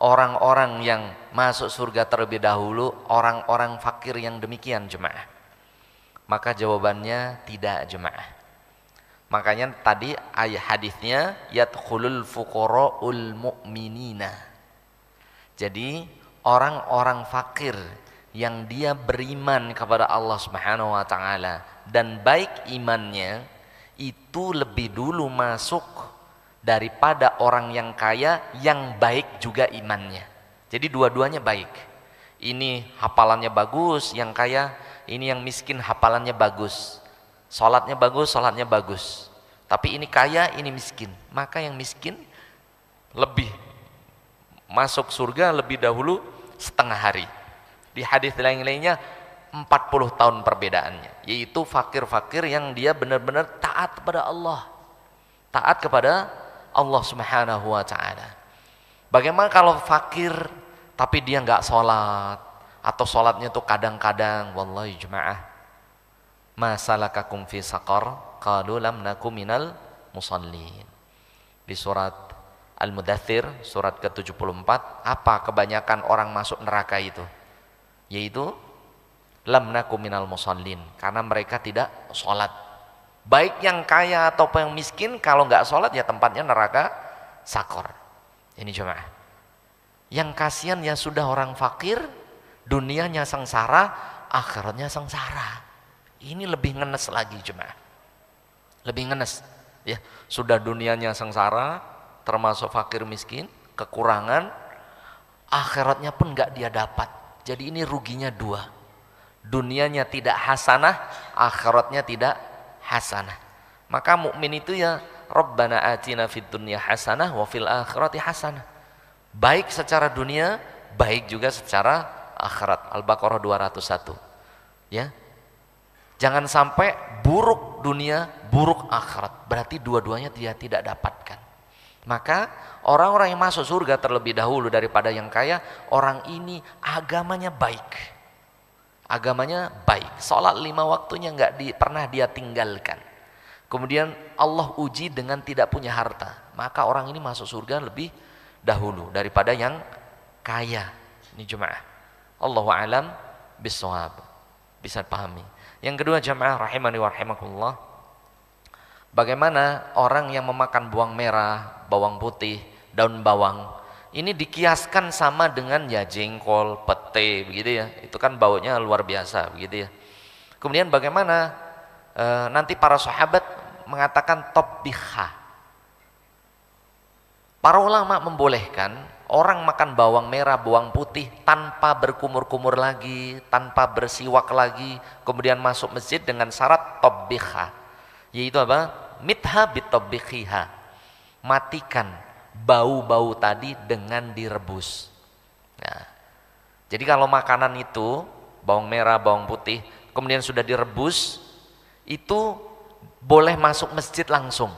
orang-orang yang masuk surga terlebih dahulu orang-orang fakir yang demikian jemaah? Maka jawabannya tidak jemaah. Makanya tadi ayat hadisnya yadkhulul fuqara'ul mu'minina. Jadi orang-orang fakir yang dia beriman kepada Allah Subhanahu wa taala dan baik imannya itu lebih dulu masuk daripada orang yang kaya yang baik juga imannya. Jadi dua-duanya baik. Ini hafalannya bagus yang kaya, ini yang miskin hafalannya bagus. Salatnya bagus, salatnya bagus. Tapi ini kaya, ini miskin. Maka yang miskin lebih masuk surga lebih dahulu setengah hari. Di hadis lain-lainnya 40 tahun perbedaannya, yaitu fakir-fakir yang dia benar-benar taat kepada Allah. Taat kepada Allah Subhanahu wa taala. Bagaimana kalau fakir tapi dia enggak sholat, atau sholatnya tuh kadang-kadang, wallahi jemaah, masalakakum fi saqar qalu lam nakum minal musallin. Di surat Al-Mudaththir surat ke-74, apa kebanyakan orang masuk neraka itu? Yaitu lam nakum minal musallin, karena mereka tidak sholat. Baik yang kaya ataupun yang miskin, kalau nggak sholat ya tempatnya neraka sakor. Ini jemaah. Yang kasihan ya sudah orang fakir, dunianya sengsara, akhiratnya sengsara. Ini lebih ngenes lagi jemaah. Lebih ngenes. Ya, sudah dunianya sengsara, termasuk fakir miskin, kekurangan, akhiratnya pun nggak dia dapat. Jadi ini ruginya dua. Dunianya tidak hasanah, akhiratnya tidak hasanah. Maka mukmin itu ya Rabbana atina fid dunya hasanah wa fil akhirati hasanah. Baik secara dunia, baik juga secara akhirat. Al-Baqarah 201. Ya. Jangan sampai buruk dunia, buruk akhirat. Berarti dua-duanya dia tidak dapatkan. Maka orang-orang yang masuk surga terlebih dahulu daripada yang kaya, orang ini agamanya baik. Agamanya baik. Salat 5 waktunya nggak pernah dia tinggalkan. Kemudian Allah uji dengan tidak punya harta. Maka orang ini masuk surga lebih dahulu daripada yang kaya. Ini jemaah. Allahu a'lam bissawab. Bisa pahami. Yang kedua jemaah rahimani wa rahimakumullah, bagaimana orang yang memakan bawang merah, bawang putih, daun bawang, ini dikiaskan sama dengan ya jengkol, pete begitu ya. Itu kan baunya luar biasa begitu ya. Kemudian bagaimana nanti para sahabat mengatakan tobbiha. Para ulama membolehkan orang makan bawang merah, bawang putih tanpa berkumur-kumur lagi, tanpa bersiwak lagi, kemudian masuk masjid dengan syarat tobbiha, yaitu apa? Mitha bitobbihiha, matikan bau-bau tadi dengan direbus. Nah, jadi kalau makanan itu bawang merah, bawang putih, kemudian sudah direbus, itu boleh masuk masjid langsung.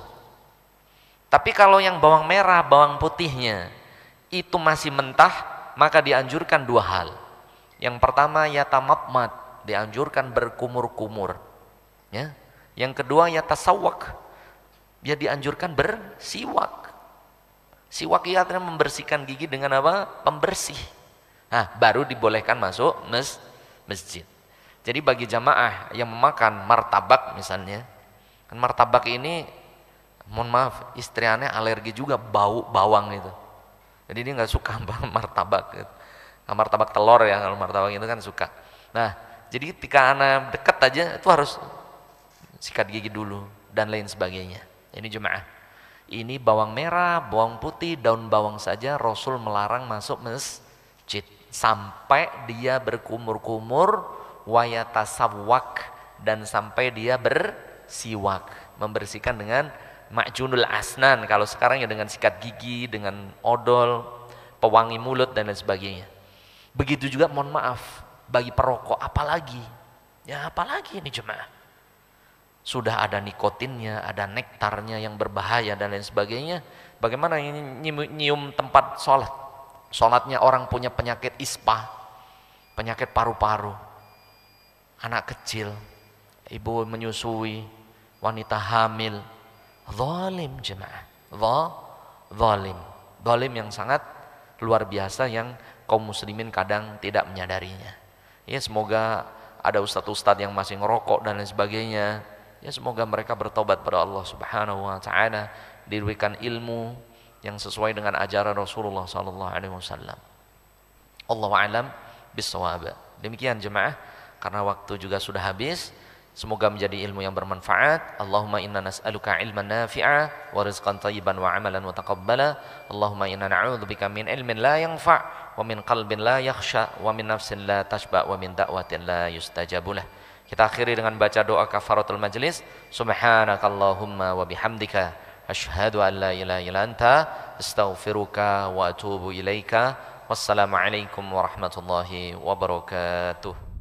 Tapi kalau yang bawang merah, bawang putihnya itu masih mentah, maka dianjurkan dua hal. Yang pertama yatamammat, dianjurkan berkumur-kumur. Ya. Yang kedua yatasawwak, dia dianjurkan bersiwak. Siwak itu artinya membersihkan gigi dengan apa? Pembersih. Nah, baru dibolehkan masuk masjid. Jadi bagi jamaah yang memakan martabak misalnya, kan martabak ini, mohon maaf, istri aneh alergi juga bau bawang itu. Jadi dia nggak suka martabak gitu. Nah, martabak telur ya, kalau martabak itu kan suka. Nah, jadi ketika anak deket aja itu harus sikat gigi dulu dan lain sebagainya. Ini jemaah. Ini bawang merah, bawang putih, daun bawang saja Rasul melarang masuk masjid sampai dia berkumur-kumur wayatasawwak, dan sampai dia bersiwak, membersihkan dengan ma'junul asnan, kalau sekarang ya dengan sikat gigi, dengan odol, pewangi mulut dan lain sebagainya. Begitu juga mohon maaf bagi perokok, apalagi ini jemaah. Sudah ada nikotinnya, ada nektarnya yang berbahaya dan lain sebagainya. Bagaimana nyium tempat sholat? Sholatnya orang punya penyakit ispa, penyakit paru-paru, anak kecil, ibu menyusui, wanita hamil. Zalim jemaah, zalim. Zalim yang sangat luar biasa yang kaum muslimin kadang tidak menyadarinya. Ya semoga ada ustadz-ustadz yang masih ngerokok dan lain sebagainya. Ya semoga mereka bertobat pada Allah Subhanahu wa taala, diberikan ilmu yang sesuai dengan ajaran Rasulullah sallallahu alaihi wasallam. Allahu a'lam bissawab. Demikian jemaah, karena waktu juga sudah habis. Semoga menjadi ilmu yang bermanfaat. Allahumma inna nas'aluka ilman nafi'a wa rizqan thayyiban wa amalan mutaqabbala. Allahumma inna na'udzubika min ilmin la yanfa' wa min qalbin la yakhsha wa min nafsin la tashba' wa min da'watin la yustajabu lah. Kita akhiri dengan baca doa kafaratul majlis. Subhanakallahumma wa bihamdika asyhadu an la ilaha illa anta astaghfiruka wa atubu ilaika. Wassalamualaikum warahmatullahi wabarakatuh.